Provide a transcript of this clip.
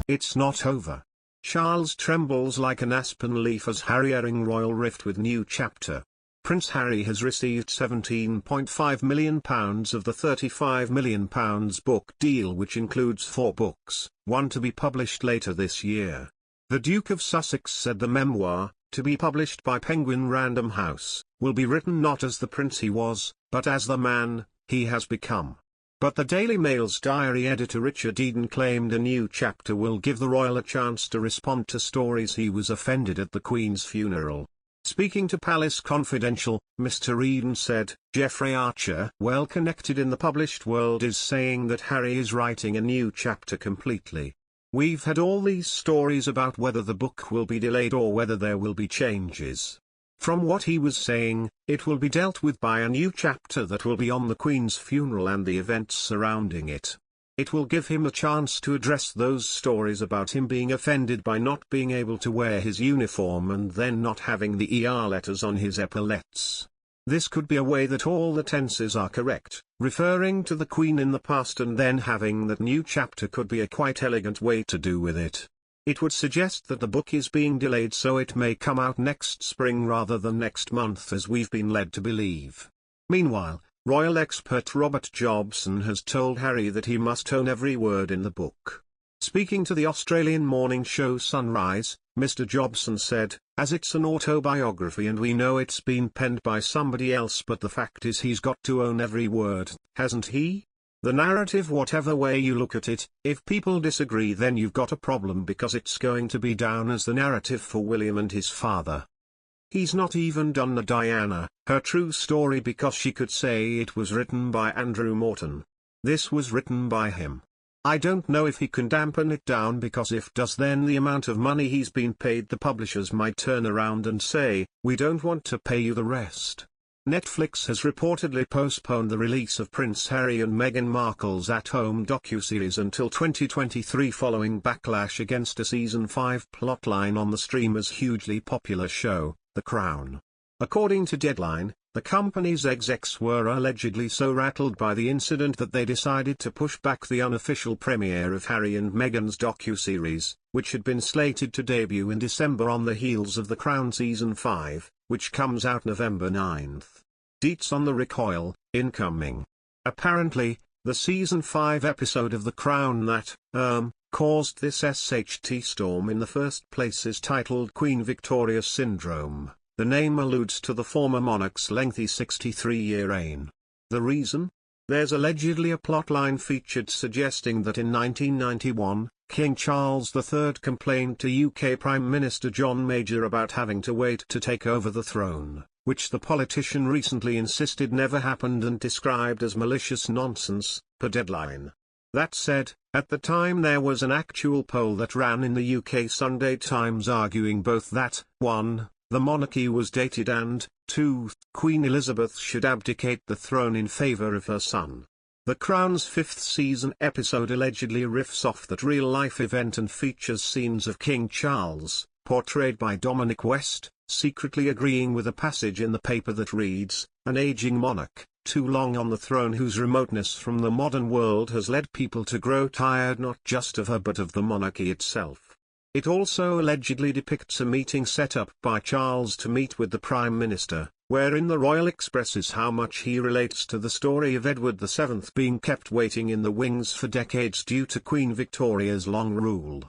It's not over. Charles trembles like an aspen leaf as Harry airing royal rift with new chapter. Prince Harry has received £17.5 million of the £35 million book deal, which includes 4 books, one to be published later this year. The Duke of Sussex said the memoir, to be published by Penguin Random House, will be written not as the prince he was, but as the man he has become. But the Daily Mail's diary editor Richard Eden claimed a new chapter will give the royal a chance to respond to stories he was offended at the Queen's funeral. Speaking to Palace Confidential, Mr. Eden said, Jeffrey Archer, well connected in the published world, is saying that Harry is writing a new chapter completely. We've had all these stories about whether the book will be delayed or whether there will be changes. From what he was saying, it will be dealt with by a new chapter that will be on the Queen's funeral and the events surrounding it. It will give him a chance to address those stories about him being offended by not being able to wear his uniform and then not having the ER letters on his epaulets. This could be a way that all the tenses are correct, referring to the Queen in the past, and then having that new chapter could be a quite elegant way to do with it. It would suggest that the book is being delayed so it may come out next spring rather than next month as we've been led to believe. Meanwhile, royal expert Robert Jobson has told Harry that he must own every word in the book. Speaking to the Australian morning show Sunrise, Mr. Jobson said, as it's an autobiography and we know it's been penned by somebody else, but the fact is he's got to own every word, hasn't he? The narrative, whatever way you look at it, if people disagree then you've got a problem, because it's going to be down as the narrative for William and his father. He's not even done the Diana, her true story, because she could say it was written by Andrew Morton. This was written by him. I don't know if he can dampen it down, because if does then the amount of money he's been paid, the publishers might turn around and say, we don't want to pay you the rest. Netflix has reportedly postponed the release of Prince Harry and Meghan Markle's at-home docuseries until 2023 following backlash against a season 5 plotline on the streamer's hugely popular show, The Crown. According to Deadline, the company's execs were allegedly so rattled by the incident that they decided to push back the unofficial premiere of Harry and Meghan's docuseries, which had been slated to debut in December on the heels of The Crown Season 5, which comes out November 9th. Deets on the recoil, incoming. Apparently, the Season 5 episode of The Crown that, caused this SHT storm in the first place is titled Queen Victoria Syndrome. The name alludes to the former monarch's lengthy 63-year reign. The reason? There's allegedly a plotline featured suggesting that in 1991, King Charles III complained to UK Prime Minister John Major about having to wait to take over the throne, which the politician recently insisted never happened and described as malicious nonsense, per Deadline. That said, at the time there was an actual poll that ran in the UK Sunday Times arguing both that, 1, the monarchy was dated, and 2, Queen Elizabeth should abdicate the throne in favour of her son. The Crown's 5th season episode allegedly riffs off that real-life event and features scenes of King Charles, portrayed by Dominic West, secretly agreeing with a passage in the paper that reads, an ageing monarch, too long on the throne, whose remoteness from the modern world has led people to grow tired not just of her but of the monarchy itself. It also allegedly depicts a meeting set up by Charles to meet with the Prime Minister, wherein the royal expresses how much he relates to the story of Edward VII being kept waiting in the wings for decades due to Queen Victoria's long rule.